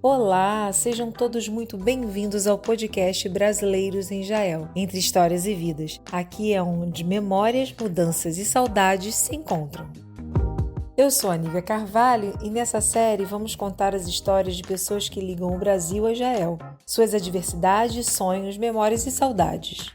Olá, sejam todos muito bem-vindos ao podcast Brasileiros em Israel, entre histórias e vidas. Aqui é onde memórias, mudanças e saudades se encontram. Eu sou a Nívia Carvalho e nessa série vamos contar as histórias de pessoas que ligam o Brasil a Israel, suas adversidades, sonhos, memórias e saudades.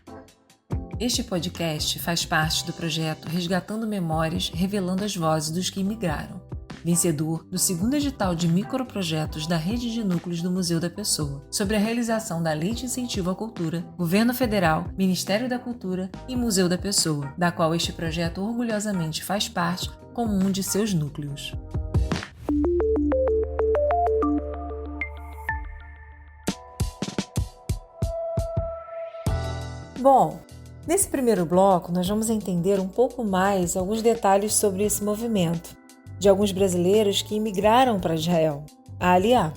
Este podcast faz parte do projeto Resgatando Memórias, revelando as vozes dos que imigraram. Vencedor do segundo edital de microprojetos da Rede de Núcleos do Museu da Pessoa, sobre a realização da Lei de Incentivo à Cultura, Governo Federal, Ministério da Cultura e Museu da Pessoa, da qual este projeto orgulhosamente faz parte como um de seus núcleos. Bom, nesse primeiro bloco nós vamos entender um pouco mais alguns detalhes sobre esse movimento de alguns brasileiros que imigraram para Israel, a Aliá.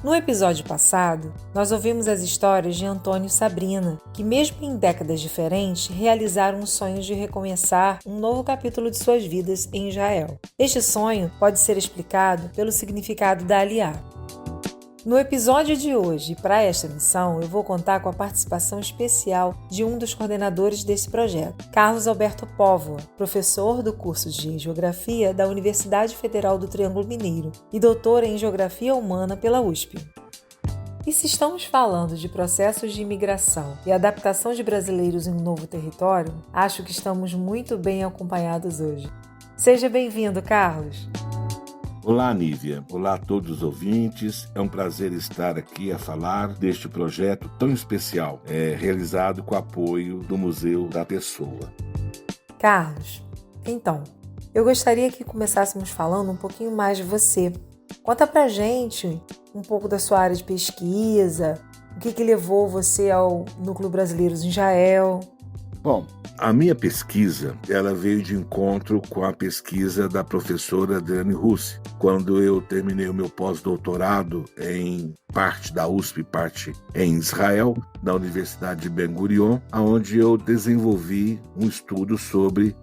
No episódio passado, nós ouvimos as histórias de Antônio e Sabrina, que mesmo em décadas diferentes, realizaram o sonho de recomeçar um novo capítulo de suas vidas em Israel. Este sonho pode ser explicado pelo significado da Aliá. No episódio de hoje, para esta missão, eu vou contar com a participação especial de um dos coordenadores desse projeto, Carlos Alberto Póvoa, professor do curso de Geografia da Universidade Federal do Triângulo Mineiro e doutor em Geografia Humana pela USP. E se estamos falando de processos de imigração e adaptação de brasileiros em um novo território, acho que estamos muito bem acompanhados hoje. Seja bem-vindo, Carlos! Olá, Nívia. Olá a todos os ouvintes. É um prazer estar aqui a falar deste projeto tão especial, realizado com o apoio do Museu da Pessoa. Carlos, então, eu gostaria que começássemos falando um pouquinho mais de você. Conta pra gente um pouco da sua área de pesquisa, o que levou você ao Núcleo Brasileiros em Israel. Bom, a minha pesquisa, ela veio de encontro com a pesquisa da professora Adriane Russi. Quando eu terminei o meu pós-doutorado em parte da USP, parte em Israel, na Universidade de Ben Gurion, onde eu desenvolvi um estudo sobre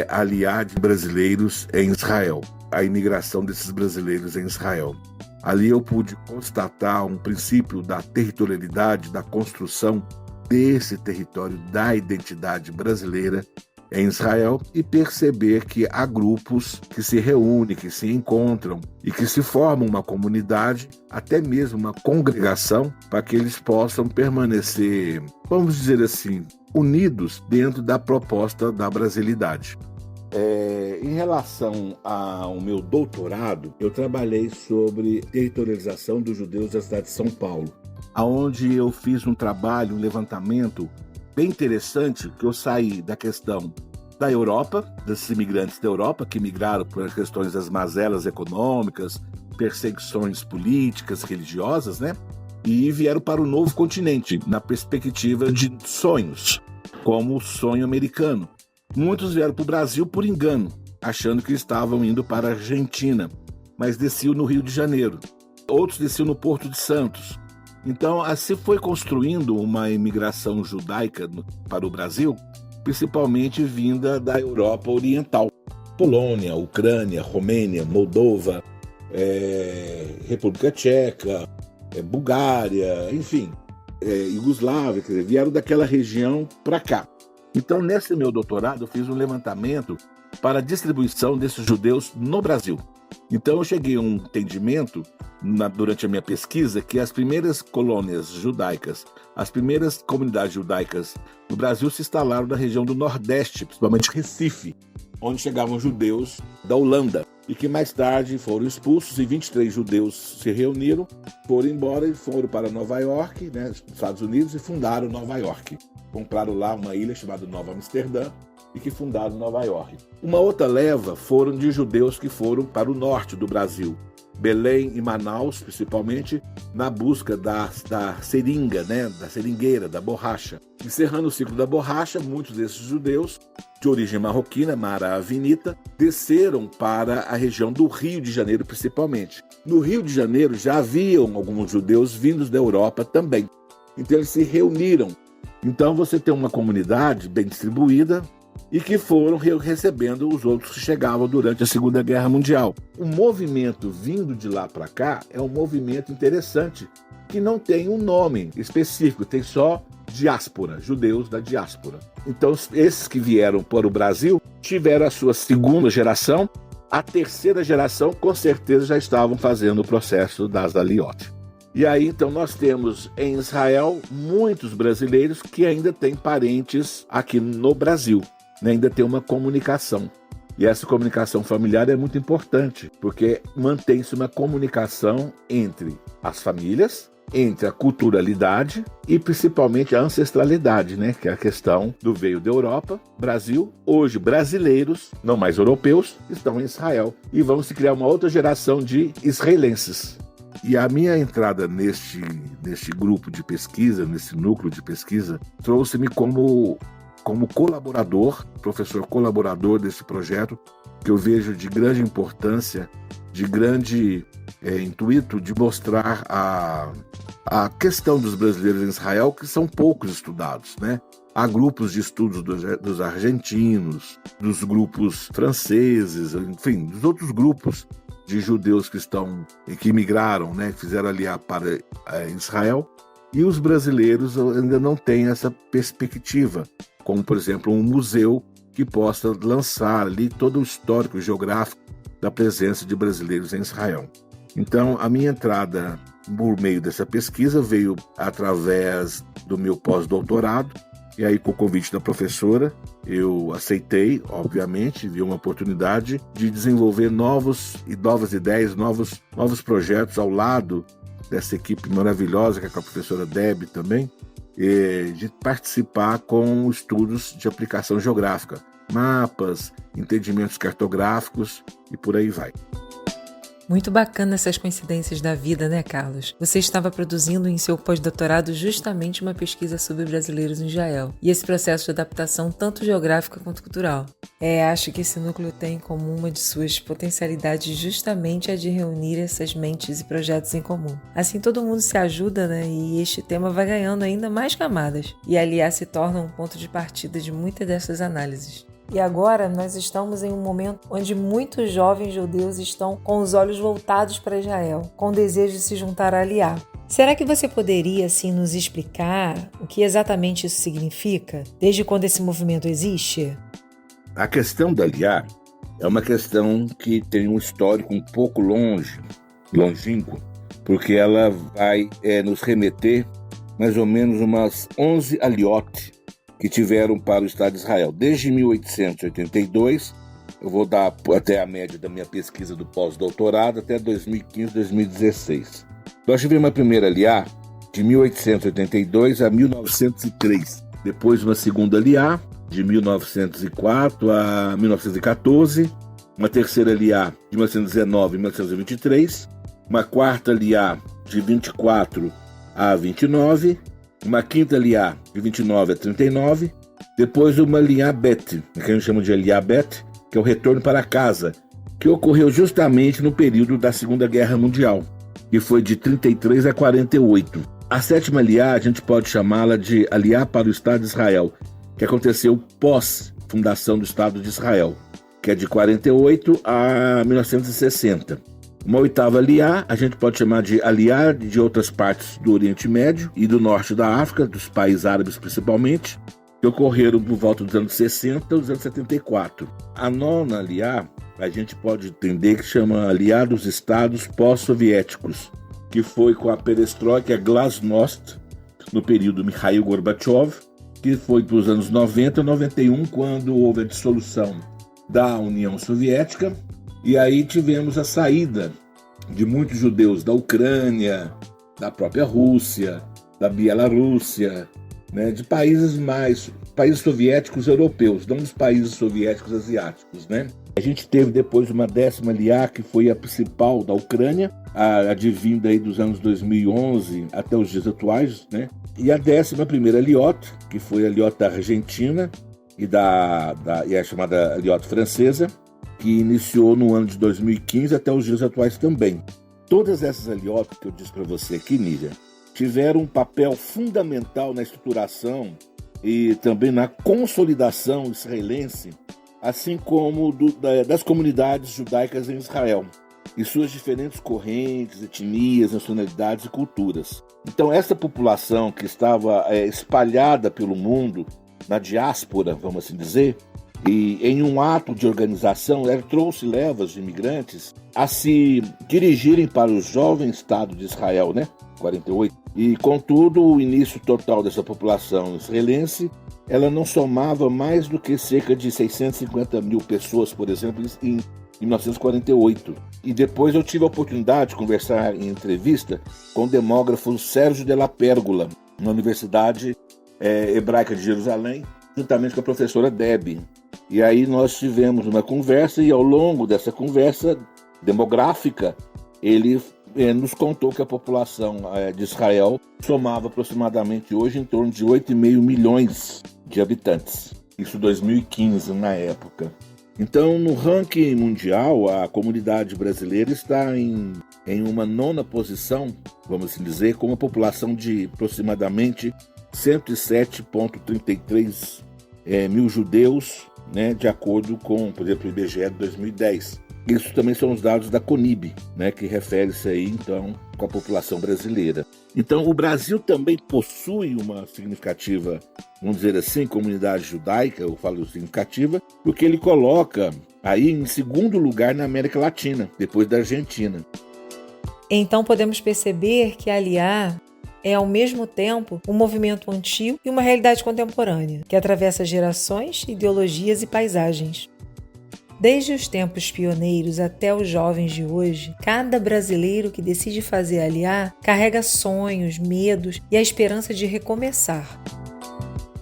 a Aliá de brasileiros em Israel, a imigração desses brasileiros em Israel. Ali eu pude constatar um princípio da territorialidade, da construção desse território da identidade brasileira em Israel e perceber que há grupos que se reúnem, que se encontram e que se formam uma comunidade, até mesmo uma congregação, para que eles possam permanecer, vamos dizer assim, unidos dentro da proposta da brasilidade. Em relação ao meu doutorado, eu trabalhei sobre territorialização dos judeus da cidade de São Paulo, onde eu fiz um trabalho, um levantamento bem interessante, que eu saí da questão da Europa, desses imigrantes da Europa que migraram por questões das mazelas econômicas, perseguições políticas, religiosas, e vieram para o novo continente, na perspectiva de sonhos, como o sonho americano. Muitos vieram para o Brasil por engano, achando que estavam indo para a Argentina, mas desciam no Rio de Janeiro. Outros desciam no Porto de Santos. Então, assim foi construindo uma imigração judaica para o Brasil, principalmente vinda da Europa Oriental. Polônia, Ucrânia, Romênia, Moldova, República Tcheca, Bulgária, enfim, Iugoslávia, quer dizer, vieram daquela região para cá. Então, nesse meu doutorado, eu fiz um levantamento para a distribuição desses judeus no Brasil. Então eu cheguei a um entendimento, durante a minha pesquisa, que as primeiras colônias judaicas, as primeiras comunidades judaicas no Brasil se instalaram na região do Nordeste, principalmente Recife, onde chegavam judeus da Holanda, e que mais tarde foram expulsos, e 23 judeus se reuniram, foram embora e foram para Nova York, Estados Unidos, e fundaram Nova York. Compraram lá uma ilha chamada Nova Amsterdã, e que fundaram Nova York. Uma outra leva foram de judeus que foram para o norte do Brasil, Belém e Manaus, principalmente, na busca da seringa, da seringueira, da borracha. Encerrando o ciclo da borracha, muitos desses judeus, de origem marroquina, Mara Avinita, desceram para a região do Rio de Janeiro, principalmente. No Rio de Janeiro já haviam alguns judeus vindos da Europa também. Então eles se reuniram. Então você tem uma comunidade bem distribuída, e que foram recebendo os outros que chegavam durante a Segunda Guerra Mundial. O movimento vindo de lá para cá é um movimento interessante, que não tem um nome específico, tem só diáspora, judeus da diáspora. Então, esses que vieram para o Brasil tiveram a sua segunda geração, a terceira geração com certeza já estavam fazendo o processo das Aliyot. E aí, então, nós temos em Israel muitos brasileiros que ainda têm parentes aqui no Brasil, né? Ainda tem uma comunicação. E essa comunicação familiar é muito importante, porque mantém-se uma comunicação entre as famílias, entre a culturalidade e principalmente a ancestralidade, né? Que é a questão do veio da Europa, Brasil. Hoje, brasileiros, não mais europeus, estão em Israel e vão se criar uma outra geração de israelenses. E a minha entrada neste grupo de pesquisa, nesse núcleo de pesquisa, trouxe-me como colaborador, professor colaborador desse projeto, que eu vejo de grande importância, de grande intuito de mostrar a questão dos brasileiros em Israel, que são poucos estudados, né? Há grupos de estudos dos argentinos, dos grupos franceses, enfim, dos outros grupos de judeus que migraram, né? Que fizeram aliar para Israel, e os brasileiros ainda não têm essa perspectiva, como, por exemplo, um museu que possa lançar ali todo o histórico geográfico da presença de brasileiros em Israel. Então, a minha entrada por meio dessa pesquisa veio através do meu pós-doutorado, e aí, com o convite da professora, eu aceitei, obviamente, vi uma oportunidade de desenvolver novas ideias, novos projetos ao lado dessa equipe maravilhosa, que é com a professora Deb também, de participar com estudos de aplicação geográfica, mapas, entendimentos cartográficos e por aí vai. Muito bacana essas coincidências da vida, né, Carlos? Você estava produzindo em seu pós-doutorado justamente uma pesquisa sobre brasileiros em Israel e esse processo de adaptação tanto geográfica quanto cultural. Acho que esse núcleo tem como uma de suas potencialidades justamente a de reunir essas mentes e projetos em comum. Assim todo mundo se ajuda, né? E este tema vai ganhando ainda mais camadas. E aliás se torna um ponto de partida de muitas dessas análises. E agora nós estamos em um momento onde muitos jovens judeus estão com os olhos voltados para Israel, com o desejo de se juntar a Aliá. Será que você poderia, assim, nos explicar o que exatamente isso significa? Desde quando esse movimento existe? A questão da Aliá é uma questão que tem um histórico um pouco longínquo, porque ela vai nos remeter mais ou menos umas 11 Aliyot que tiveram para o Estado de Israel. Desde 1882, eu vou dar até a média da minha pesquisa do pós-doutorado, até 2015, 2016. Nós tivemos uma primeira aliá de 1882 a 1903. Depois uma segunda aliá de 1904 a 1914. Uma terceira aliá de 1919 a 1923. Uma quarta aliá de 24 a 29. Uma quinta aliá de 29 a 39, depois uma aliá Bet, que a gente chama de aliá Bet, que é o retorno para casa, que ocorreu justamente no período da Segunda Guerra Mundial, que foi de 33 a 48. A sétima aliá, a gente pode chamá-la de aliá para o Estado de Israel, que aconteceu pós-fundação do Estado de Israel, que é de 48 a 1960. Uma oitava aliá, a gente pode chamar de aliá de outras partes do Oriente Médio e do Norte da África, dos países árabes principalmente, que ocorreram por volta dos anos 60 e dos anos 74. A nona aliá, a gente pode entender que chama aliá dos estados pós-soviéticos, que foi com a perestroika e a glasnost, no período Mikhail Gorbachev, que foi para os anos 90 e 91, quando houve a dissolução da União Soviética. E aí tivemos a saída de muitos judeus da Ucrânia, da própria Rússia, da Bielorrússia, né, de países soviéticos europeus, não dos países soviéticos asiáticos, né? A gente teve depois uma décima aliá, que foi a principal da Ucrânia, advinda aí dos anos 2011 até os dias atuais, né? E a 11ª Aliyot, que foi a Aliyot da Argentina e a chamada Aliyot francesa, que iniciou no ano de 2015 até os dias atuais também. Todas essas Aliyot que eu disse para você aqui, Nília, tiveram um papel fundamental na estruturação e também na consolidação israelense, assim como das comunidades judaicas em Israel, e suas diferentes correntes, etnias, nacionalidades e culturas. Então, essa população que estava espalhada pelo mundo, na diáspora, vamos assim dizer, e em um ato de organização, trouxe levas de imigrantes a se dirigirem para o jovem Estado de Israel, 48. E, contudo, o início total dessa população israelense, ela não somava mais do que cerca de 650 mil pessoas, por exemplo, em 1948. E depois eu tive a oportunidade de conversar em entrevista com o demógrafo Sérgio de la Pérgola, na Universidade Hebraica de Jerusalém, juntamente com a professora Debbie. E aí nós tivemos uma conversa, e ao longo dessa conversa demográfica, ele nos contou que a população de Israel somava aproximadamente hoje em torno de 8,5 milhões de habitantes. Isso em 2015, na época. Então, no ranking mundial, a comunidade brasileira está em uma 9ª posição, vamos assim dizer, com uma população de aproximadamente 107,33 mil judeus, de acordo com, por exemplo, o IBGE de 2010. Isso também são os dados da CONIB, que refere-se aí, então, com a população brasileira. Então, o Brasil também possui uma significativa, vamos dizer assim, comunidade judaica, eu falo significativa, porque ele coloca aí em 2º lugar na América Latina, depois da Argentina. Então, podemos perceber que a Aliyá é, ao mesmo tempo, um movimento antigo e uma realidade contemporânea, que atravessa gerações, ideologias e paisagens. Desde os tempos pioneiros até os jovens de hoje, cada brasileiro que decide fazer Aliyá carrega sonhos, medos e a esperança de recomeçar.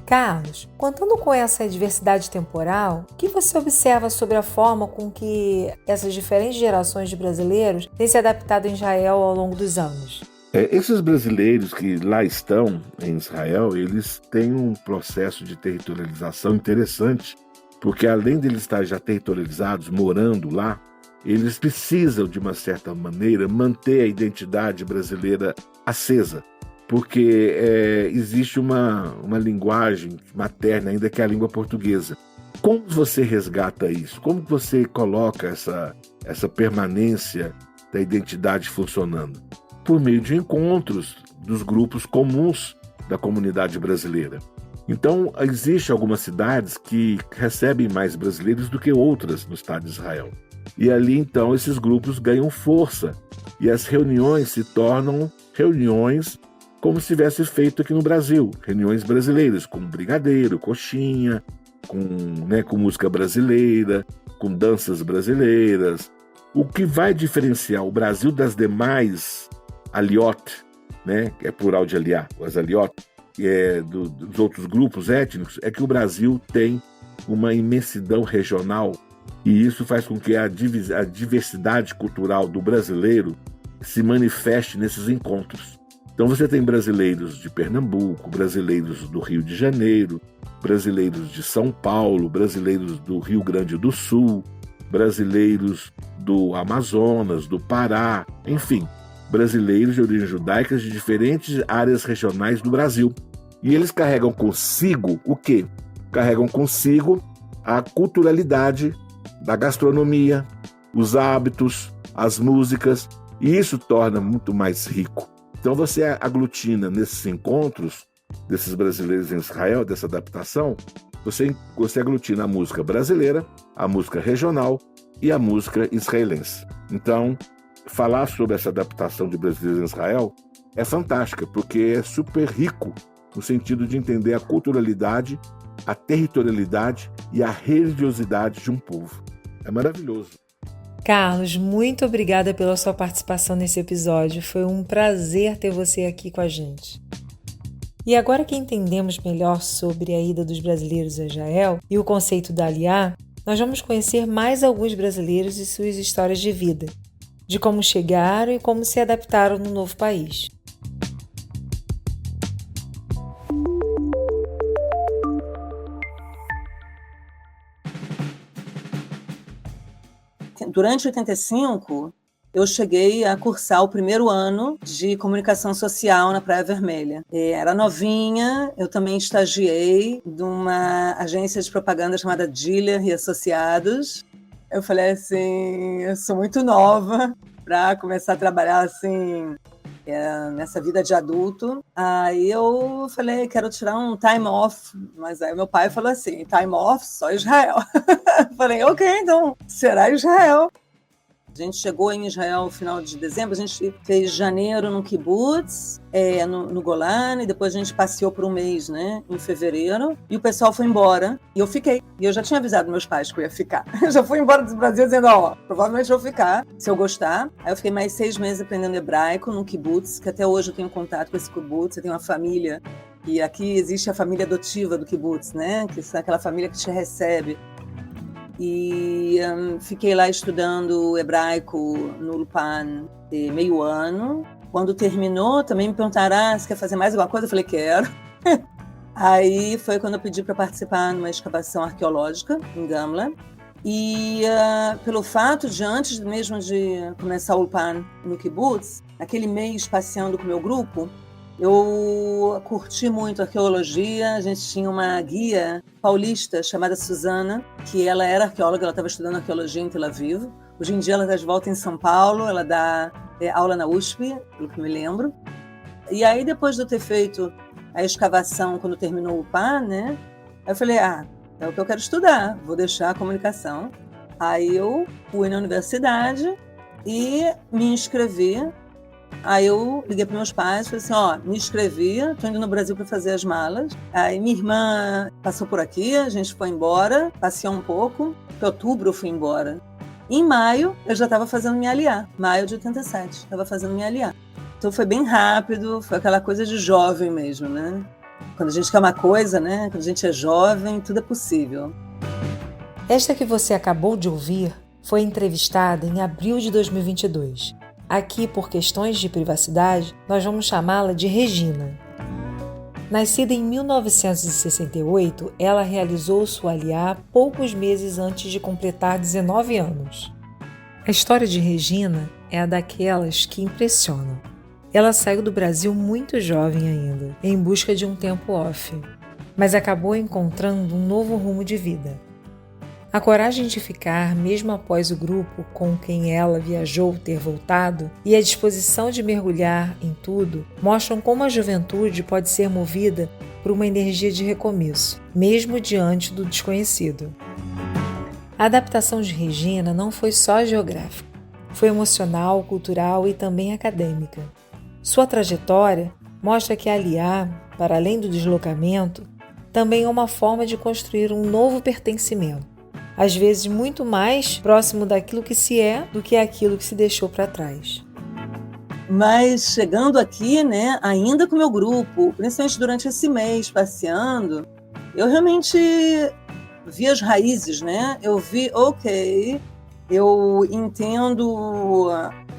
Carlos, contando com essa diversidade temporal, o que você observa sobre a forma com que essas diferentes gerações de brasileiros têm se adaptado em Israel ao longo dos anos? Esses brasileiros que lá estão em Israel, eles têm um processo de territorialização interessante, porque além de eles estarem já territorializados, morando lá, eles precisam, de uma certa maneira, manter a identidade brasileira acesa, porque existe uma linguagem materna ainda, que é a língua portuguesa. Como você resgata isso? Como você coloca essa permanência da identidade funcionando? Por meio de encontros dos grupos comuns da comunidade brasileira. Então, existem algumas cidades que recebem mais brasileiros do que outras no Estado de Israel. E ali, então, esses grupos ganham força. E as reuniões se tornam reuniões como se tivesse feito aqui no Brasil. Reuniões brasileiras, com brigadeiro, coxinha, com música brasileira, com danças brasileiras. O que vai diferenciar o Brasil das demais Aliot, que é plural de Aliyá, as Aliot, dos outros grupos étnicos, é que o Brasil tem uma imensidão regional, e isso faz com que a diversidade cultural do brasileiro se manifeste nesses encontros. Então você tem brasileiros de Pernambuco, brasileiros do Rio de Janeiro, brasileiros de São Paulo, brasileiros do Rio Grande do Sul, brasileiros do Amazonas, do Pará, enfim, brasileiros de origem judaica de diferentes áreas regionais do Brasil. E eles carregam consigo o quê? Carregam consigo a culturalidade da gastronomia, os hábitos, as músicas, e isso torna muito mais rico. Então você aglutina nesses encontros desses brasileiros em Israel, dessa adaptação, você aglutina a música brasileira, a música regional e a música israelense. Então, falar sobre essa adaptação de brasileiros em Israel é fantástica, porque é super rico no sentido de entender a culturalidade, a territorialidade e a religiosidade de um povo. É maravilhoso. Carlos, muito obrigada pela sua participação nesse episódio. Foi um prazer ter você aqui com a gente. E agora que entendemos melhor sobre a ida dos brasileiros a Israel e o conceito da Aliyá, nós vamos conhecer mais alguns brasileiros e suas histórias de vida, de como chegaram e como se adaptaram no novo país. Durante 85, eu cheguei a cursar o primeiro ano de comunicação social na Praia Vermelha. Era novinha, eu também estagiei numa agência de propaganda chamada Diller e Associados. Eu falei assim, eu sou muito nova para começar a trabalhar assim nessa vida de adulto. Aí eu falei, quero tirar um time off, mas aí meu pai falou assim, time off, só Israel. Eu falei, ok, então será Israel. A gente chegou em Israel no final de dezembro, a gente fez janeiro no kibbutz, no Golani, depois a gente passeou por um mês, né, em fevereiro, e o pessoal foi embora, e eu fiquei. E eu já tinha avisado meus pais que eu ia ficar. Eu já fui embora do Brasil dizendo, provavelmente eu vou ficar, se eu gostar. Aí eu fiquei mais 6 meses aprendendo hebraico no kibbutz, que até hoje eu tenho contato com esse kibbutz, eu tenho uma família, e aqui existe a família adotiva do kibbutz, né, que é aquela família que te recebe. E fiquei lá estudando hebraico no Ulpan meio ano. Quando terminou, também me perguntaram, você quer fazer mais alguma coisa? Eu falei, quero. Aí foi quando eu pedi para participar numa escavação arqueológica em Gamla. E pelo fato de, antes mesmo de começar o Ulpan no kibbutz, naquele mês passeando com o meu grupo, eu curti muito arqueologia. A gente tinha uma guia paulista chamada Suzana, que ela era arqueóloga, ela estava estudando arqueologia em Tel Aviv. Hoje em dia ela está de volta em São Paulo, ela dá aula na USP, pelo que me lembro. E aí, depois de eu ter feito a escavação, quando terminou o PAN, né, eu falei, é o que eu quero estudar, vou deixar a comunicação. Aí eu fui na universidade e me inscrevi. Aí eu liguei para meus pais, falei assim, me inscrevi, estou indo no Brasil para fazer as malas. Aí minha irmã passou por aqui, a gente foi embora, passeou um pouco. Em outubro eu fui embora. Em maio eu já estava fazendo minha aliá, maio de 87, estava fazendo minha aliá. Então foi bem rápido, foi aquela coisa de jovem mesmo, né? Quando a gente quer uma coisa, né? Quando a gente é jovem, tudo é possível. Esta que você acabou de ouvir foi entrevistada em abril de 2022. Aqui, por questões de privacidade, nós vamos chamá-la de Regina. Nascida em 1968, ela realizou sua aliá poucos meses antes de completar 19 anos. A história de Regina é a daquelas que impressionam. Ela saiu do Brasil muito jovem ainda, em busca de um tempo off, mas acabou encontrando um novo rumo de vida. A coragem de ficar, mesmo após o grupo com quem ela viajou ter voltado, e a disposição de mergulhar em tudo, mostram como a juventude pode ser movida por uma energia de recomeço, mesmo diante do desconhecido. A adaptação de Regina não foi só geográfica, foi emocional, cultural e também acadêmica. Sua trajetória mostra que a aliá, para além do deslocamento, também é uma forma de construir um novo pertencimento, às vezes muito mais próximo daquilo que se é do que aquilo que se deixou para trás. Mas chegando aqui, né, ainda com o meu grupo, principalmente durante esse mês passeando, eu realmente vi as raízes, né? Eu vi, eu entendo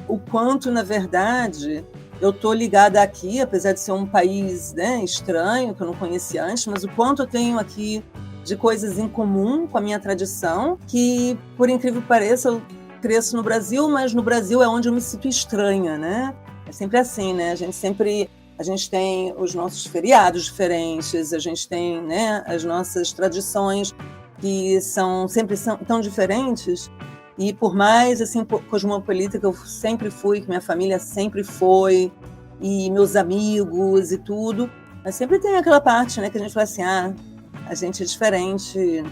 o quanto, na verdade, eu estou ligada aqui, apesar de ser um país, né, estranho, que eu não conhecia antes, mas o quanto eu tenho aqui de coisas em comum com a minha tradição, que, por incrível que pareça, eu cresço no Brasil, mas no Brasil é onde eu me sinto estranha, né? É sempre assim, né? A gente tem os nossos feriados diferentes, a gente tem, né, as nossas tradições que sempre são tão diferentes, e por mais assim cosmopolita que eu sempre fui, que minha família sempre foi, e meus amigos e tudo, mas sempre tem aquela parte, né, que a gente fala assim, a gente é diferente,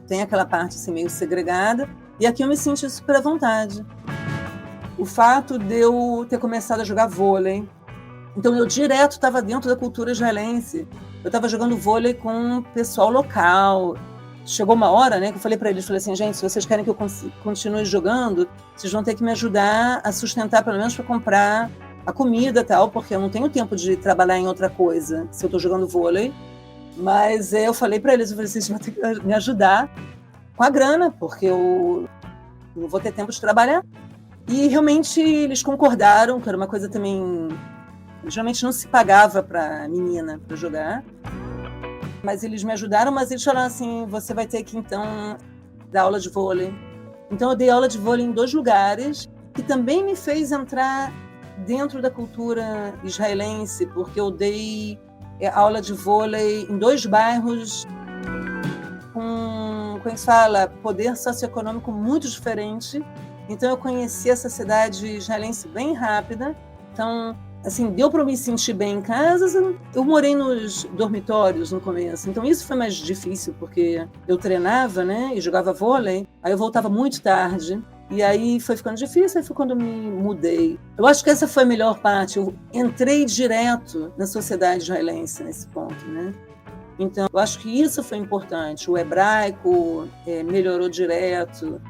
tem aquela parte assim, meio segregada, e aqui eu me senti super à vontade. O fato de eu ter começado a jogar vôlei, então eu direto estava dentro da cultura israelense, eu estava jogando vôlei com o pessoal local. Chegou uma hora, né, que eu falei para eles, falei assim, gente, se vocês querem que eu continue jogando, vocês vão ter que me ajudar a sustentar, pelo menos para comprar a comida e tal, porque eu não tenho tempo de trabalhar em outra coisa se eu estou jogando vôlei. Mas eu falei para eles, vocês vão ter que me ajudar com a grana, porque eu não vou ter tempo de trabalhar. E realmente eles concordaram, que era uma coisa também... Geralmente não se pagava para menina para jogar, mas eles me ajudaram, mas eles falaram assim, você vai ter que então dar aula de vôlei. Então eu dei aula de vôlei em 2 lugares, que também me fez entrar dentro da cultura israelense, porque eu dei aula de vôlei em 2 bairros com, como se fala, poder socioeconômico muito diferente. Então eu conheci essa cidade israelense bem rápida. Então, assim, deu para eu me sentir bem em casa. Eu morei nos dormitórios no começo, então isso foi mais difícil, porque eu treinava, né, e jogava vôlei, aí eu voltava muito tarde, e aí foi ficando difícil, aí foi quando eu me mudei. Eu acho que essa foi a melhor parte, eu entrei direto na sociedade israelense nesse ponto, né? Então, eu acho que isso foi importante, o hebraico melhorou direto.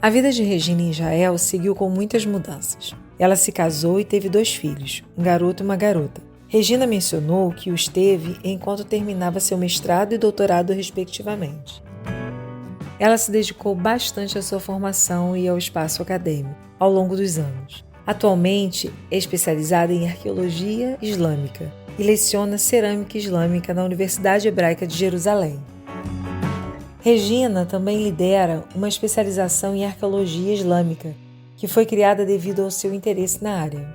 A vida de Regina em Israel seguiu com muitas mudanças. Ela se casou e teve 2 filhos, um garoto e uma garota. Regina mencionou que os teve enquanto terminava seu mestrado e doutorado, respectivamente. Ela se dedicou bastante à sua formação e ao espaço acadêmico ao longo dos anos. Atualmente é especializada em arqueologia islâmica e leciona cerâmica islâmica na Universidade Hebraica de Jerusalém. Regina também lidera uma especialização em arqueologia islâmica, que foi criada devido ao seu interesse na área.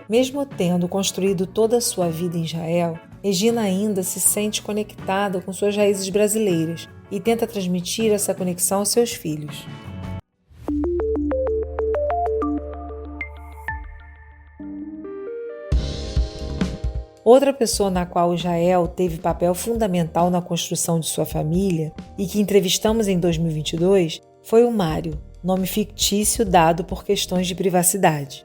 Mesmo tendo construído toda a sua vida em Israel, Regina ainda se sente conectada com suas raízes brasileiras e tenta transmitir essa conexão aos seus filhos. Outra pessoa na qual Israel teve papel fundamental na construção de sua família e que entrevistamos em 2022 foi o Mário, nome fictício dado por questões de privacidade.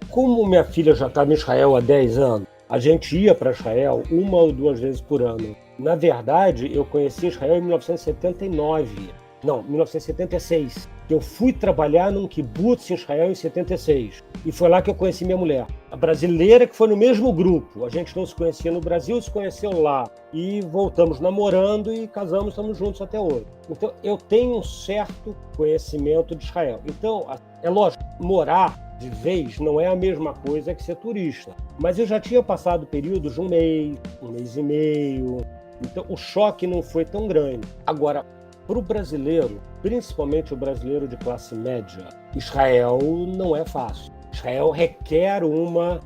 Como minha filha já estava em Israel há 10 anos, a gente ia para Israel 1 ou 2 vezes por ano. Na verdade, eu conheci Israel em 1976. Eu fui trabalhar num kibbutz em Israel em 76. E foi lá que eu conheci minha mulher. A brasileira que foi no mesmo grupo. A gente não se conhecia no Brasil, se conheceu lá. E voltamos namorando e casamos, estamos juntos até hoje. Então, eu tenho um certo conhecimento de Israel. Então, é lógico, morar de vez não é a mesma coisa que ser turista. Mas eu já tinha passado períodos de 1 mês e meio. Então, o choque não foi tão grande. Agora, para o brasileiro, principalmente o brasileiro de classe média, Israel não é fácil. Israel requer uma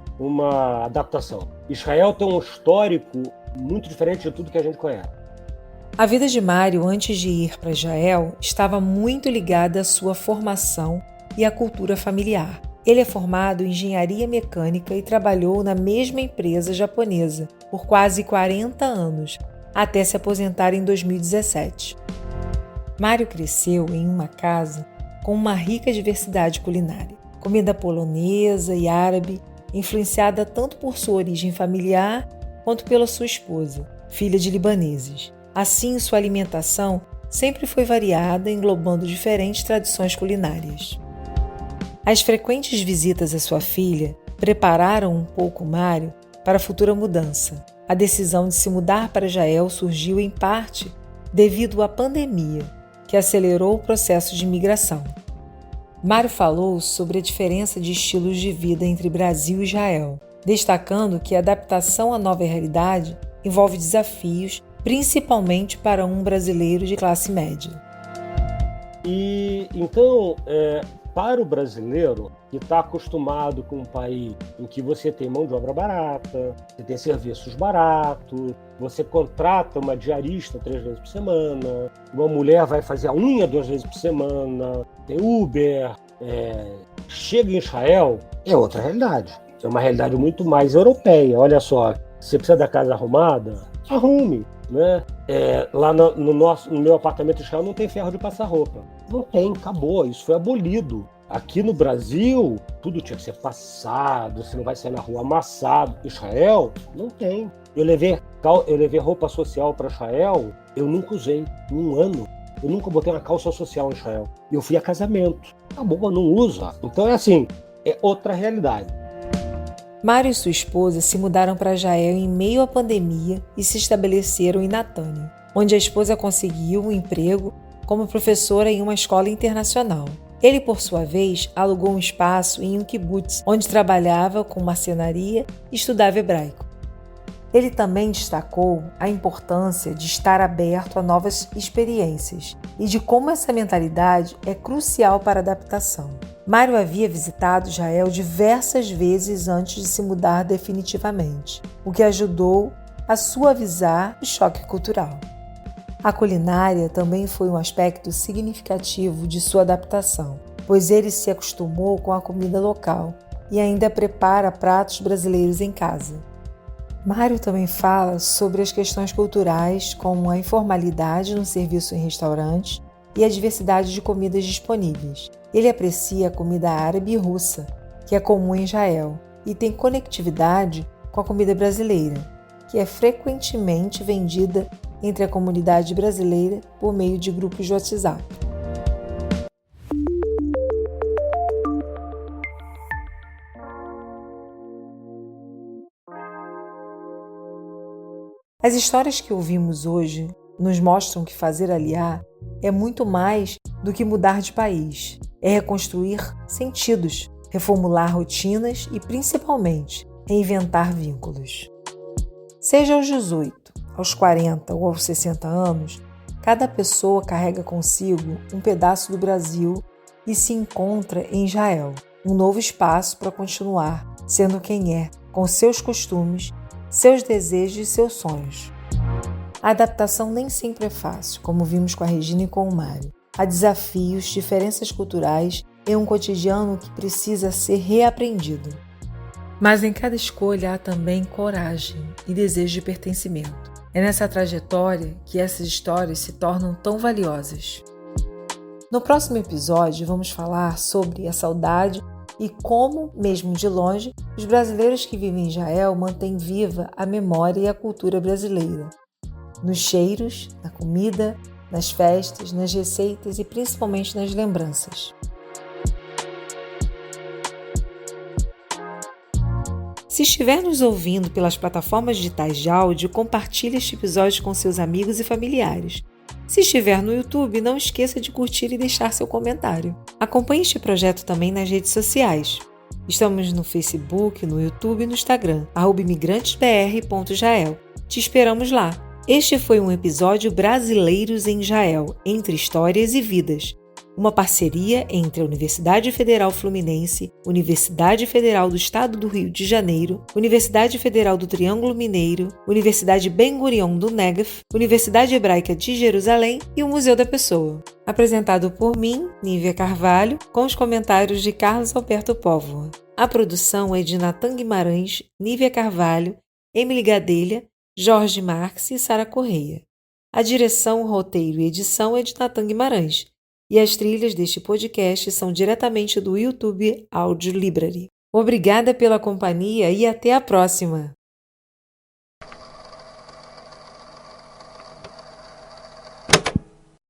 adaptação. Israel tem um histórico muito diferente de tudo que a gente conhece. A vida de Mário, antes de ir para Israel, estava muito ligada à sua formação e à cultura familiar. Ele é formado em engenharia mecânica e trabalhou na mesma empresa japonesa por quase 40 anos, até se aposentar em 2017. Mário cresceu em uma casa com uma rica diversidade culinária. Comida polonesa e árabe, influenciada tanto por sua origem familiar quanto pela sua esposa, filha de libaneses. Assim, sua alimentação sempre foi variada, englobando diferentes tradições culinárias. As frequentes visitas à sua filha prepararam um pouco Mário para a futura mudança. A decisão de se mudar para Israel surgiu em parte devido à pandemia, que acelerou o processo de imigração. Mário falou sobre a diferença de estilos de vida entre Brasil e Israel, destacando que a adaptação à nova realidade envolve desafios, principalmente para um brasileiro de classe média. E então, para o brasileiro que está acostumado com um país em que você tem mão de obra barata, você tem serviços baratos, você contrata uma diarista 3 vezes por semana, uma mulher vai fazer a unha 2 vezes por semana, tem Uber, chega em Israel, é outra realidade. É uma realidade muito mais europeia. Olha só, você precisa da casa arrumada? Arrume. Né? Lá no meu apartamento em Israel não tem ferro de passar roupa. Não tem, acabou, isso foi abolido. Aqui no Brasil, tudo tinha que ser passado, você não vai sair na rua amassado. Israel, não tem. Eu levei roupa social para Israel, eu nunca usei, em 1 ano. Eu nunca botei uma calça social em Israel. Eu fui a casamento. Acabou, não usa. Então é assim, é outra realidade. Mário e sua esposa se mudaram para Israel em meio à pandemia e se estabeleceram em Natânia, onde a esposa conseguiu um emprego como professora em uma escola internacional. Ele, por sua vez, alugou um espaço em um kibbutz, onde trabalhava com marcenaria e estudava hebraico. Ele também destacou a importância de estar aberto a novas experiências e de como essa mentalidade é crucial para a adaptação. Mário havia visitado Israel diversas vezes antes de se mudar definitivamente, o que ajudou a suavizar o choque cultural. A culinária também foi um aspecto significativo de sua adaptação, pois ele se acostumou com a comida local e ainda prepara pratos brasileiros em casa. Mário também fala sobre as questões culturais, como a informalidade no serviço em restaurantes e a diversidade de comidas disponíveis. Ele aprecia a comida árabe e russa, que é comum em Israel, e tem conectividade com a comida brasileira, que é frequentemente vendida entre a comunidade brasileira por meio de grupos de WhatsApp. As histórias que ouvimos hoje nos mostram que fazer Aliyah é muito mais do que mudar de país. É reconstruir sentidos, reformular rotinas e, principalmente, reinventar vínculos. Seja aos 18, aos 40 ou aos 60 anos, cada pessoa carrega consigo um pedaço do Brasil e se encontra em Israel, um novo espaço para continuar sendo quem é, com seus costumes, seus desejos e seus sonhos. A adaptação nem sempre é fácil, como vimos com a Regina e com o Mário. Há desafios, diferenças culturais e um cotidiano que precisa ser reaprendido. Mas em cada escolha há também coragem e desejo de pertencimento. É nessa trajetória que essas histórias se tornam tão valiosas. No próximo episódio, vamos falar sobre a saudade e como, mesmo de longe, os brasileiros que vivem em Israel mantêm viva a memória e a cultura brasileira. Nos cheiros, na comida, nas festas, nas receitas e principalmente nas lembranças. Se estiver nos ouvindo pelas plataformas digitais de áudio, compartilhe este episódio com seus amigos e familiares. Se estiver no YouTube, não esqueça de curtir e deixar seu comentário. Acompanhe este projeto também nas redes sociais. Estamos no Facebook, no YouTube e no Instagram, @imigrantesbr.israel. Te esperamos lá! Este foi um episódio Brasileiros em Israel, entre histórias e vidas. Uma parceria entre a Universidade Federal Fluminense, Universidade Federal do Estado do Rio de Janeiro, Universidade Federal do Triângulo Mineiro, Universidade Ben Gurion do Negev, Universidade Hebraica de Jerusalém e o Museu da Pessoa. Apresentado por mim, Nívia Carvalho, com os comentários de Carlos Alberto Póvoa. A produção é de Natan Guimarães, Nívia Carvalho, Emily Gadelha, Jorge Marques e Sara Correia. A direção, roteiro e edição é de Natan Guimarães. E as trilhas deste podcast são diretamente do YouTube Audio Library. Obrigada pela companhia e até a próxima!